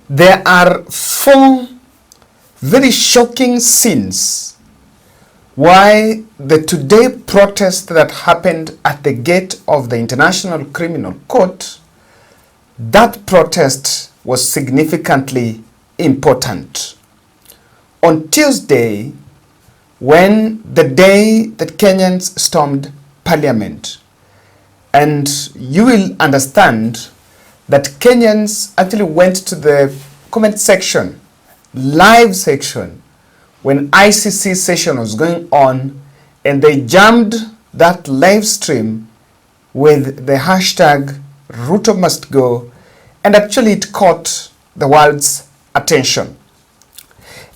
There are four very shocking scenes why the today protest that happened at the gate of the International Criminal Court, that protest was significantly important. On Tuesday, when the day that Kenyans stormed Parliament, and you will understand that Kenyans actually went to the comment section, live section, when ICC session was going on, and they jammed that live stream with the hashtag Ruto must go, and actually it caught the world's attention.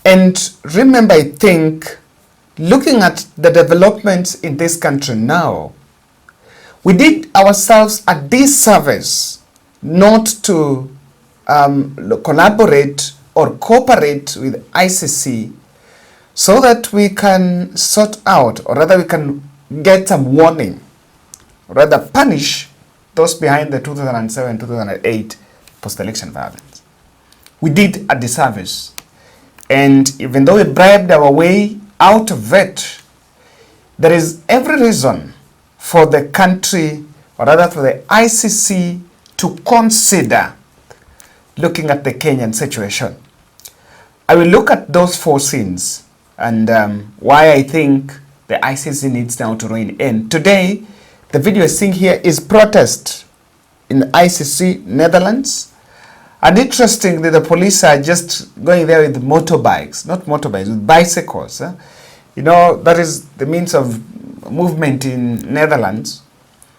And remember, I think, looking at the developments in this country now, we did ourselves a disservice not to collaborate or cooperate with ICC so that we can sort out, or rather we can get some warning, or rather punish those behind the 2007-2008 post-election violence. We did a disservice. And even though we bribed our way out of it, there is every reason for the country, or rather for the ICC, to consider looking at the Kenyan situation. I will look at those four scenes and why I think the ICC needs now to rein in. Today, the video you're seeing here is protest in the ICC, Netherlands. And interestingly, the police are just going there with motorbikes, not motorbikes, with bicycles. You know, that is the means of movement in Netherlands.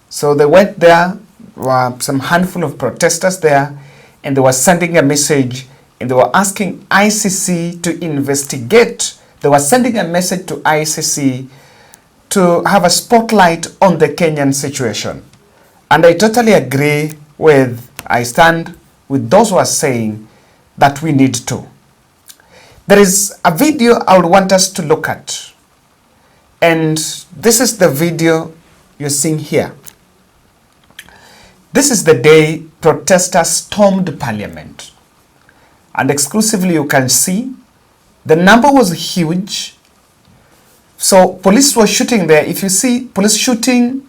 So they went there, were some handful of protesters there, and they were sending a message, and they were asking ICC to investigate. They were sending a message to ICC to have a spotlight on the Kenyan situation. And I totally agree with, I stand with those who are saying that we need to. There is a video I would want us to look at. And this is the video you're seeing here. This is the day protesters stormed Parliament. And exclusively you can see the number was huge. So police were shooting there. If you see police shooting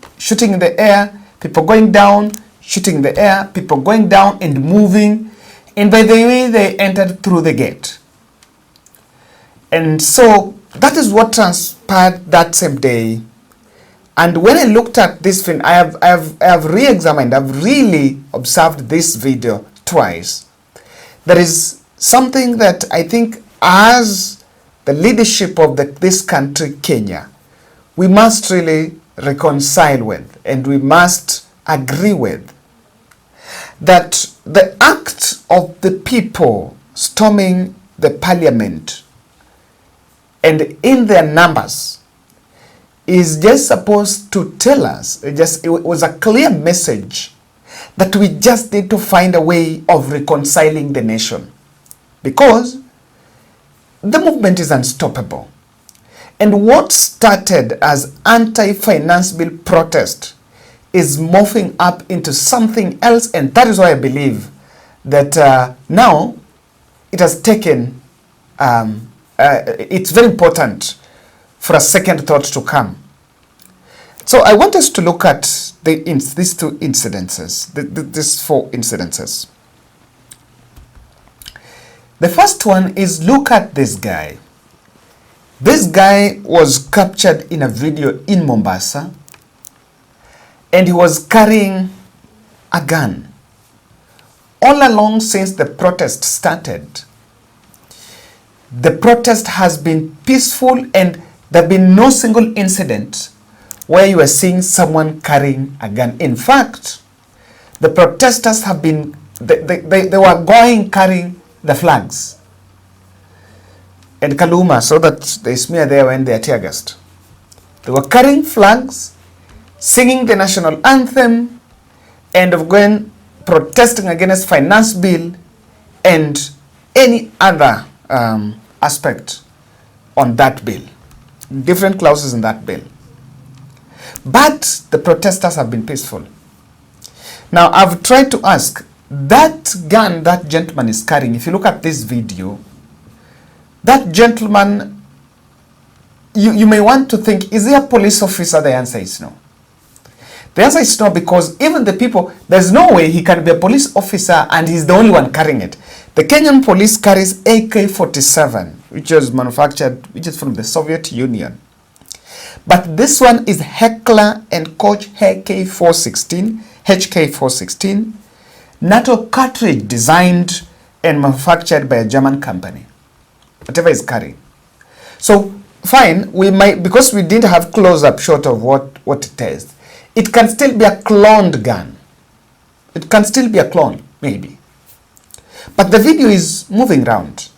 in the air, people going down, shooting in the air, people going down and moving. And by the way, they entered through the gate. And so that is what transpired that same day. And when I looked at this film, I have re-examined, I've really observed this video twice. There is something that I think as the leadership of this country, Kenya, we must really reconcile with, and we must agree with, that the act of the people storming the Parliament and in their numbers is just supposed to tell us, it was a clear message that we just need to find a way of reconciling the nation, because the movement is unstoppable. And what started as anti-finance bill protest is morphing up into something else, and that is why I believe that now it has taken, it's very important for a second thought to come. So I want us to look at these two incidences, these four incidences. The first one is, look at this guy. This guy was captured in a video in Mombasa, and he was carrying a gun. All along since the protest started, the protest has been peaceful, and there have been no single incident where you are seeing someone carrying a gun. In fact, the protesters have been, they were going carrying the flags and Kaluma, so that they smear there when they are tear gassed. They were carrying flags, singing the national anthem, and of going protesting against finance bill and any other aspect on that bill, different clauses in that bill. But the protesters have been peaceful. Now, I've tried to ask that gun that gentleman is carrying, if you look at this video, that gentleman, you may want to think, is he a police officer? The answer is no. The answer is no, because even the people, there's no way he can be a police officer and he's the only one carrying it. The Kenyan police carries AK-47, which is manufactured, which is from the Soviet Union. But this one is Heckler and Koch HK416, NATO cartridge designed and manufactured by a German company. Whatever is carrying. So, fine, we might, because we didn't have close-up shot of what it is, it can still be a cloned gun. It can still be a clone, maybe. But the video is moving around.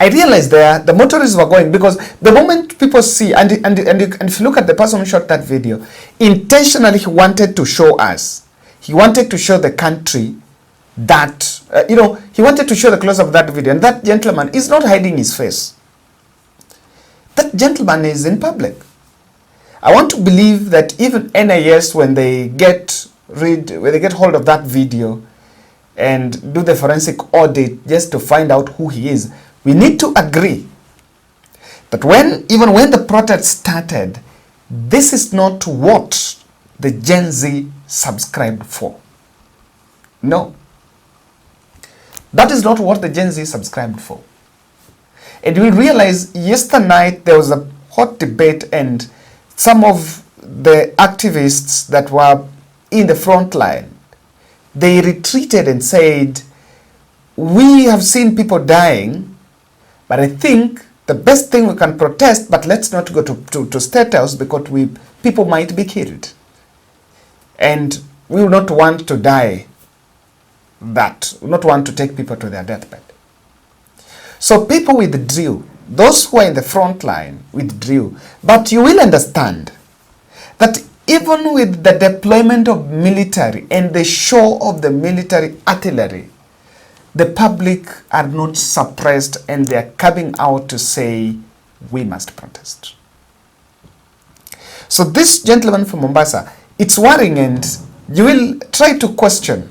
I realized there, the motorists were going, because the moment people see, and if you look at the person who shot that video, intentionally he wanted to show us, he wanted to show the country that, he wanted to show the close-up of that video, and that gentleman is not hiding his face. That gentleman is in public. I want to believe that even NIS, when they get hold of that video and do the forensic audit just to find out who he is, we need to agree that even when the protest started, this is not what the Gen Z subscribed for. No. That is not what the Gen Z subscribed for. And we realize yesterday night there was a hot debate, and some of the activists that were in the front line, they retreated and said, we have seen people dying, but I think the best thing we can protest, but let's not go to State House because people might be killed. And we will not want to die that. We will not want to take people to their deathbed. So people withdrew. Those who are in the front line withdrew. But you will understand that even with the deployment of military and the show of the military artillery, the public are not suppressed and they are coming out to say, we must protest. So this gentleman from Mombasa, it's worrying, and you will try to question,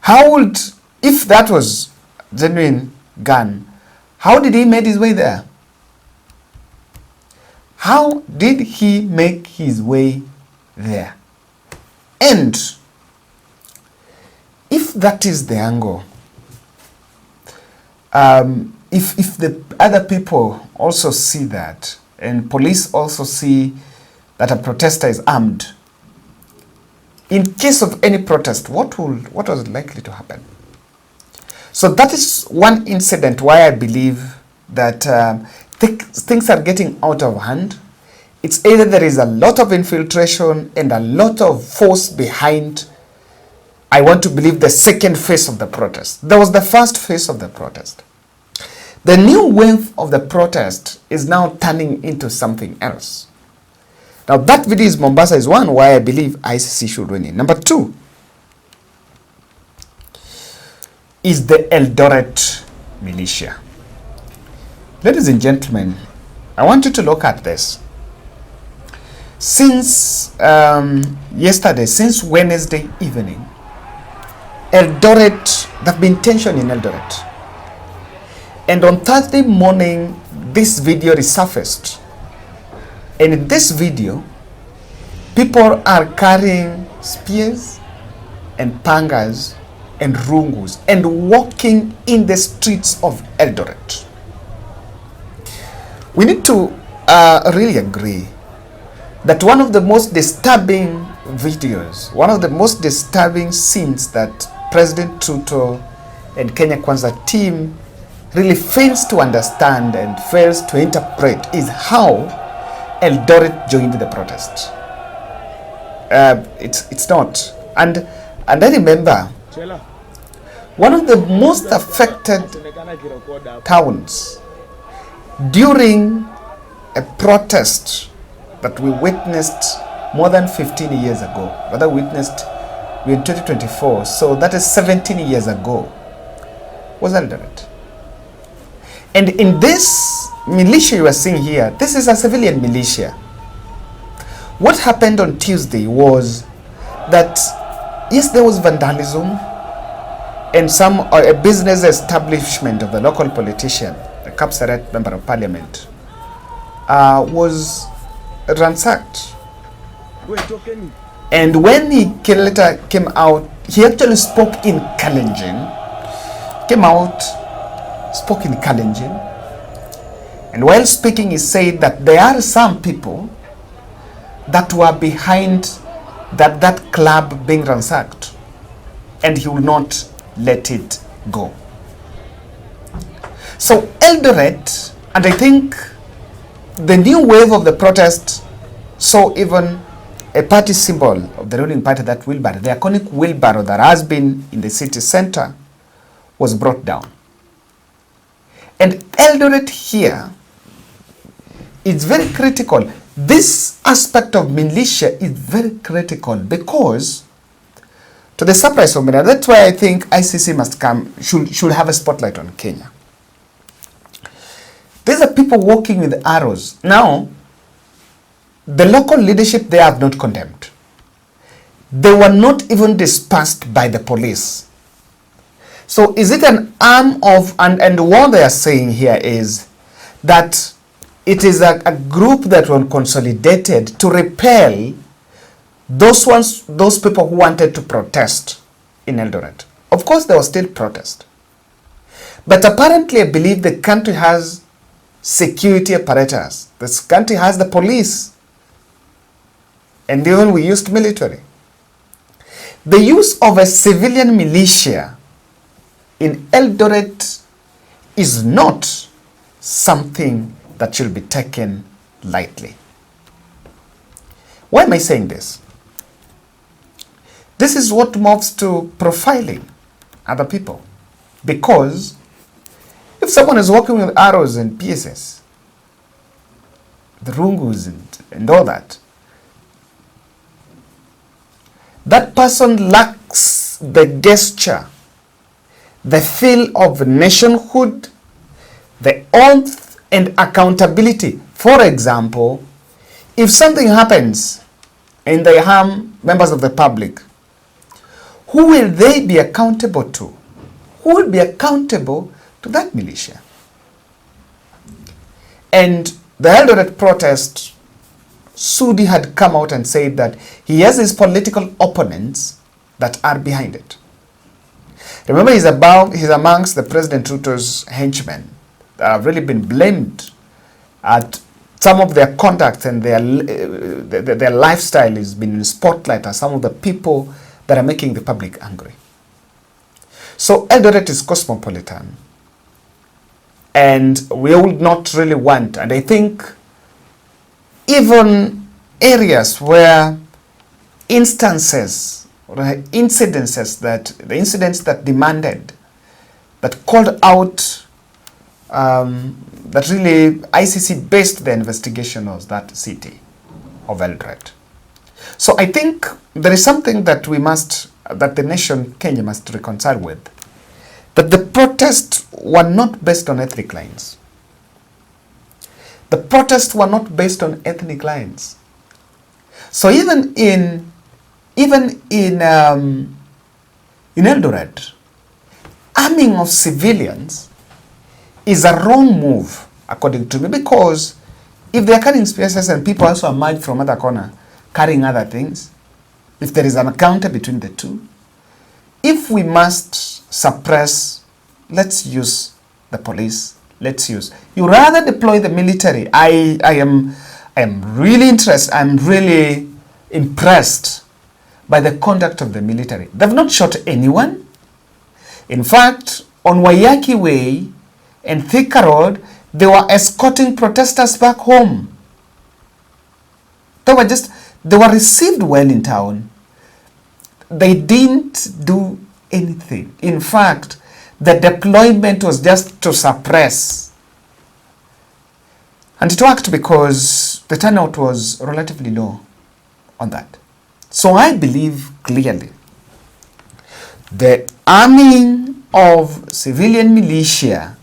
if that was genuine gun, how did he make his way there? How did he make his way there? And if that is the angle, if the other people also see that, and police also see that a protester is armed, in case of any protest, what was likely to happen? So that is one incident why I believe that things are getting out of hand. It's either there is a lot of infiltration and a lot of force behind, I want to believe, the second phase of the protest. There was the first phase of the protest. The new wave of the protest is now turning into something else. Now that video is Mombasa is one why I believe ICC should win in. Number two is the Eldoret militia. Ladies and gentlemen, I want you to look at this. Since yesterday, since Wednesday evening, Eldoret, there have been tension in Eldoret. And on Thursday morning, this video resurfaced. And in this video, people are carrying spears and pangas and rungus and walking in the streets of Eldoret. We need to really agree that one of the most disturbing videos, one of the most disturbing scenes that President Ruto and Kenya Kwanza team really fails to understand and fails to interpret is how Eldoret joined the protest. It's not. And I remember one of the most affected towns during a protest that we witnessed more than 15 years ago. Rather, we're in 2024, so that is 17 years ago, was Eldoret. And in this militia you are seeing here, this is a civilian militia. What happened on Tuesday was that, yes, there was vandalism, and a business establishment of the local politician, the Kapsaret member of parliament, was ransacked. And when he later came out, he actually spoke in Kalenjin, spoke in Kalenjin, and while speaking he said that there are some people that were behind that club being ransacked, and he will not let it go. So Eldoret, and I think the new wave of the protest saw even a party symbol of the ruling party, that wheelbarrow, the iconic wheelbarrow that has been in the city center, was brought down. And Eldoret here is very critical. This aspect of militia is very critical because, to the surprise of many, that's why I think ICC must come, should have a spotlight on Kenya. These are people walking with arrows. Now, the local leadership, they have not condemned. They were not even dispersed by the police. So is it an arm of, and what they are saying here is that it is a group that were consolidated to repel those people who wanted to protest in Eldoret. Of course, there was still protest. But apparently, I believe the country has security apparatus. This country has the police. And even we used military. The use of a civilian militia in Eldoret is not something that should be taken lightly. Why am I saying this? This is what moves to profiling other people. Because if someone is working with arrows and PSS, the rungus and all that, that person lacks the gesture, the feel of nationhood, the oath and accountability. For example, if something happens and they harm members of the public, who will they be accountable to? Who will be accountable to that militia? And the Eldoret protest, Sudi had come out and said that he has his political opponents that are behind it. Remember, he's amongst the President Ruto's henchmen that have really been blamed at some of their conduct, and their lifestyle has been in spotlight as some of the people that are making the public angry. So Eldoret is cosmopolitan, and we would not really want, and I think even areas where instances or incidences the incidents that demanded, that called out, that really ICC based the investigation of that city of Eldoret. So I think there is something that that the nation Kenya must reconcile with, that the protests were not based on ethnic lines. The protests were not based on ethnic lines. So even in Eldoret, arming of civilians is a wrong move, according to me, because if they are carrying spears and people also emerge from other corner carrying other things, if there is an encounter between the two, if we must suppress, let's use the police. You rather deploy the military. I am really interested. I'm really impressed by the conduct of the military. They've not shot anyone. In fact, on Wayaki Way and Thika Road, they were escorting protesters back home. They were received well in town. They didn't do anything. In fact, the deployment was just to suppress. And it worked because the turnout was relatively low on that. So I believe clearly the arming of civilian militia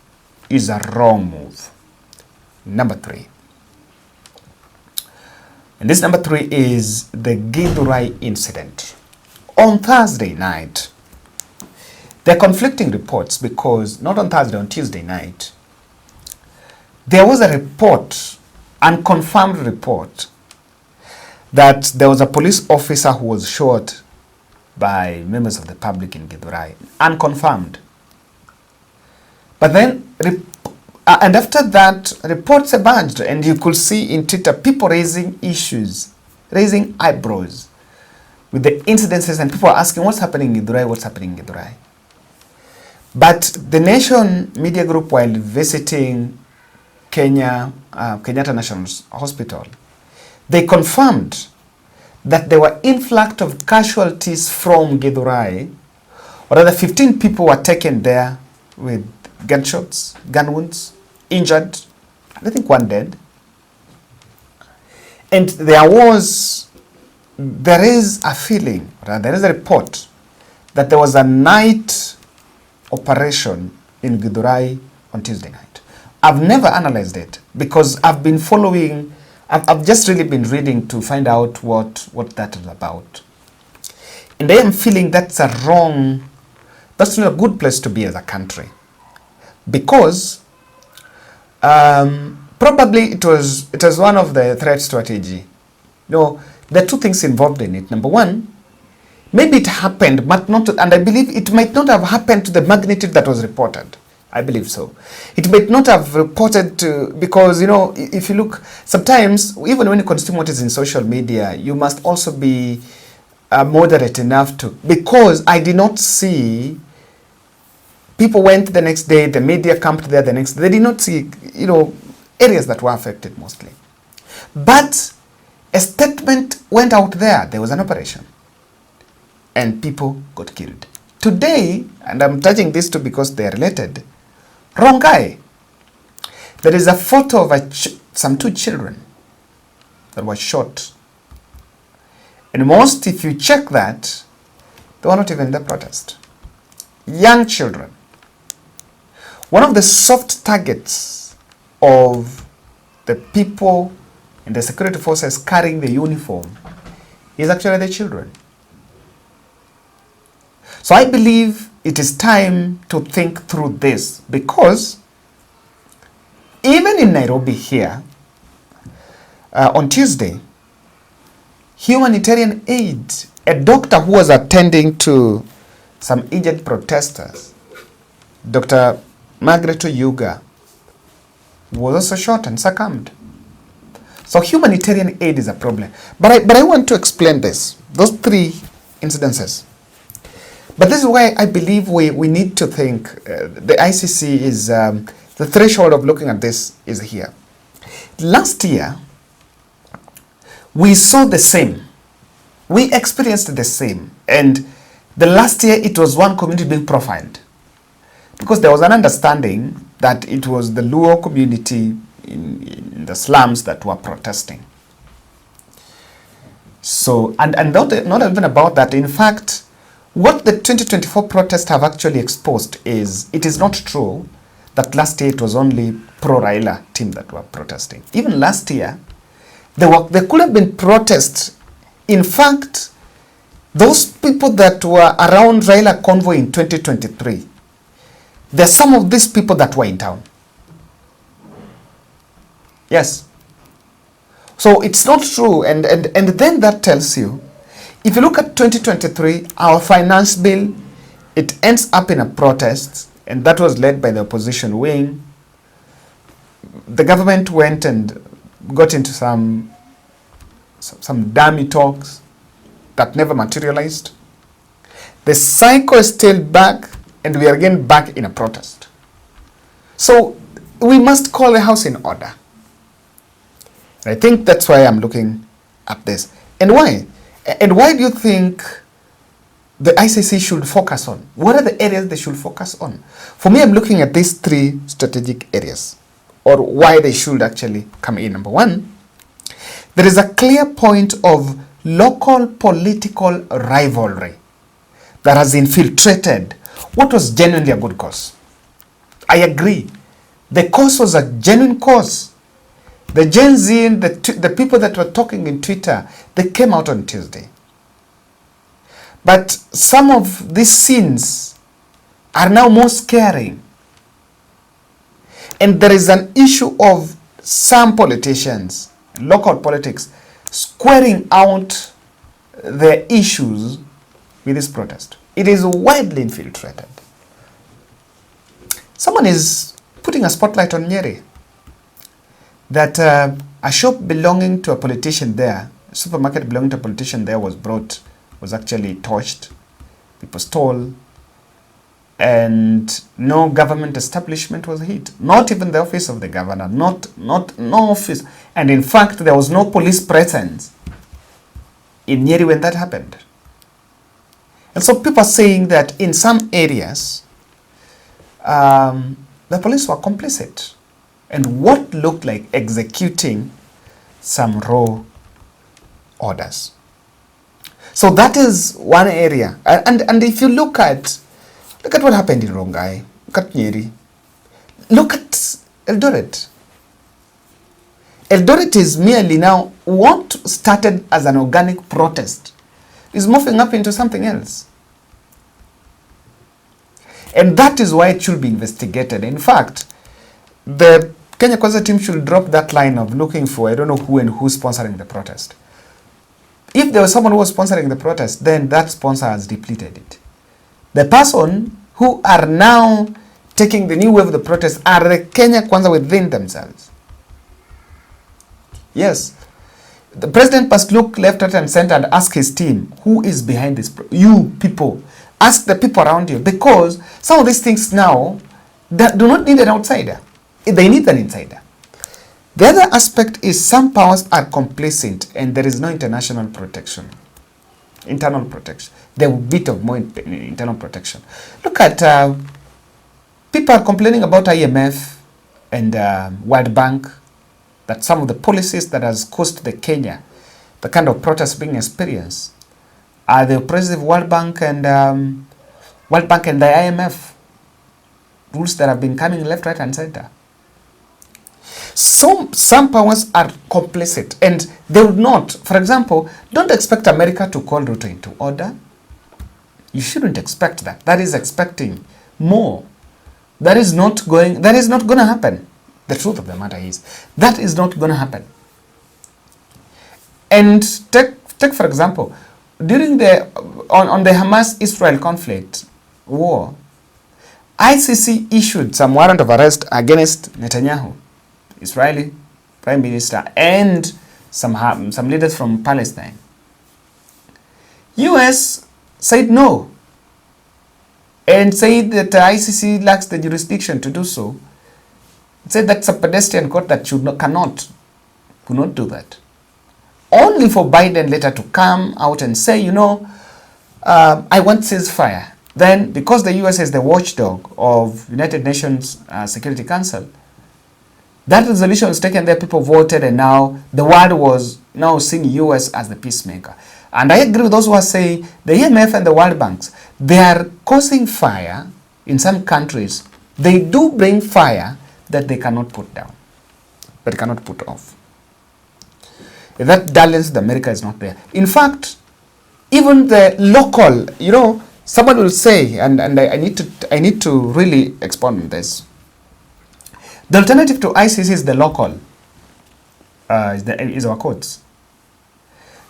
is a wrong move. Number 3. And this number 3 is the Githurai incident. On Thursday night, There are conflicting reports because not on Thursday, on Tuesday night, there was a report, unconfirmed report, that there was a police officer who was shot by members of the public in Githurai. Unconfirmed. But then, and after that, reports emerged, and you could see in Twitter people raising issues, raising eyebrows with the incidences, and people are asking, what's happening in Githurai, what's happening in Githurai? But the Nation Media Group, while visiting Kenyatta National Hospital, they confirmed that there were influx of casualties from Githurai, or rather 15 people were taken there with gunshots, gun wounds, injured, I think one dead. And there is a feeling, there is a report that there was a night operation in Githurai on Tuesday night. I've never analyzed it because I've been following, I've just really been reading to find out what that is about. And I am feeling that's not a good place to be as a country. Because probably it was one of the threat strategy. There are two things involved in it. Number one, maybe it happened, but not, and I believe it might not have happened to the magnitude that was reported. I believe so. It might not have reported to, because, if you look, sometimes, even when you consume what is in social media, you must also be moderate enough to, because I did not see, people went the next day, the media camped there the next day, they did not see, areas that were affected mostly. But a statement went out there was an operation, and people got killed. Today, and I'm touching this too because they are related, wrong guy. There is a photo of some two children that were shot. And most, if you check that, they were not even in the protest. Young children. One of the soft targets of the people in the security forces carrying the uniform is actually the children. So I believe it is time to think through this, because even in Nairobi here, on Tuesday, humanitarian aid, a doctor who was attending to some injured protesters, Dr. Margaret Oyuga, was also shot and succumbed. So humanitarian aid is a problem. But I want to explain this, those three incidences. But this is why I believe we need to think, the ICC is, the threshold of looking at this is here. Last year, we saw the same. We experienced the same. And the last year, it was one community being profiled. Because there was an understanding that it was the Luo community in the slums that were protesting. So, and not even about that. In fact, what the 2024 protests have actually exposed is, it is not true that last year it was only pro-Raila team that were protesting. Even last year, there could have been protests. In fact, those people that were around Raila convoy in 2023, there are some of these people that were in town. Yes. So it's not true. And then that tells you, if you look at 2023, our finance bill, it ends up in a protest, and that was led by the opposition wing. The government went and got into some dummy talks that never materialized. The cycle is still back, and we are again back in a protest. So we must call the house in order. I think that's why I'm looking at this. And why? And why do you think the ICC should focus on? What are the areas they should focus on? For me, I'm looking at these three strategic areas, or why they should actually come in. Number one, there is a clear point of local political rivalry that has infiltrated what was genuinely a good cause. I agree. The cause was a genuine cause. The Gen Z and the people that were talking in Twitter, they came out on Tuesday. But some of these scenes are now more scaring. And there is an issue of some politicians, local politics, squaring out their issues with this protest. It is widely infiltrated. Someone is putting a spotlight on Nyeri, that a shop belonging to a politician there, a supermarket belonging to a politician there was actually torched, people stole, and no government establishment was hit. Not even the office of the governor, no office. And in fact, there was no police presence in Nyeri when that happened. And so people are saying that in some areas, the police were complicit and what looked like executing some raw orders. So that is one area. And if you look at what happened in Rongai, look at Nyeri, look at Eldoret. Eldoret is merely now, what started as an organic protest is moving up into something else. And that is why it should be investigated. In fact, the Kenya Kwanza team should drop that line of looking for, I don't know who and who's sponsoring the protest. If there was someone who was sponsoring the protest, then that sponsor has depleted it. The person who are now taking the new wave of the protest are the Kenya Kwanza within themselves. Yes, the president must look left, right, and center and ask his team, who is behind this? You people. Ask the people around you, because some of these things now that do not need an outsider. They need an insider. The other aspect is some powers are complacent and there is no international protection. Internal protection. There will be a bit of more internal protection. Look at people are complaining about IMF and World Bank, that some of the policies that has caused the Kenya, the kind of protests being experienced, are the oppressive World Bank and the IMF rules that have been coming left, right, and center. Some powers are complicit and they would not. For example, don't expect America to call Ruto into order. You shouldn't expect that. That is expecting more. That is not going to happen. The truth of the matter is that is not going to happen. And take for example, during on the Hamas-Israel conflict war, ICC issued some warrant of arrest against Netanyahu, Israeli Prime Minister, and some leaders from Palestine. US said no and said that ICC lacks the jurisdiction to do so. It said that's a pedestrian court that could not do that. Only for Biden later to come out and say, I want ceasefire. Then, because the US is the watchdog of United Nations Security Council, that resolution was taken there, people voted, and now the world was now seeing US as the peacemaker. And I agree with those who are saying the IMF and the World Banks, they are causing fire in some countries. They do bring fire that they cannot put down, but cannot put off. That balance in America is not there. In fact, even the local, someone will say, and I need to really expound on this. The alternative to ICC is the local, is our courts.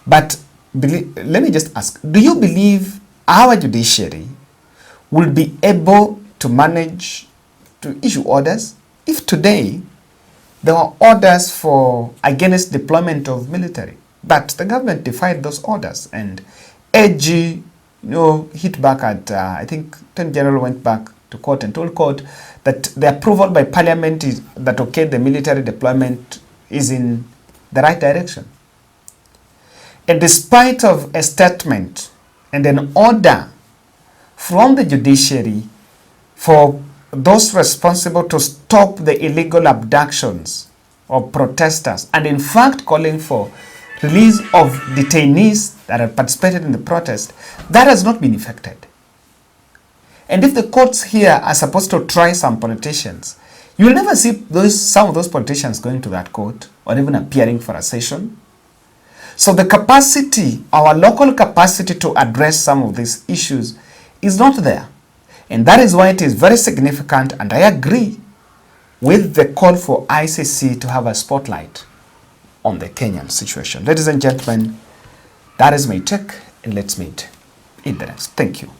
But let me just ask, do you believe our judiciary will be able to manage to issue orders if today there were orders against deployment of military, but the government defied those orders, and AG, hit back at, I think Attorney General went back to court and told court that the approval by Parliament is that okay, the military deployment is in the right direction. And despite of a statement and an order from the judiciary for those responsible to stop the illegal abductions of protesters, and in fact calling for release of detainees that had participated in the protest, that has not been effected. And if the courts here are supposed to try some politicians, you will never see some of those politicians going to that court or even appearing for a session. So the capacity, our local capacity to address some of these issues is not there. And that is why it is very significant, and I agree with the call for ICC to have a spotlight on the Kenyan situation. Ladies and gentlemen, that is my take, and let's meet in the next. Thank you.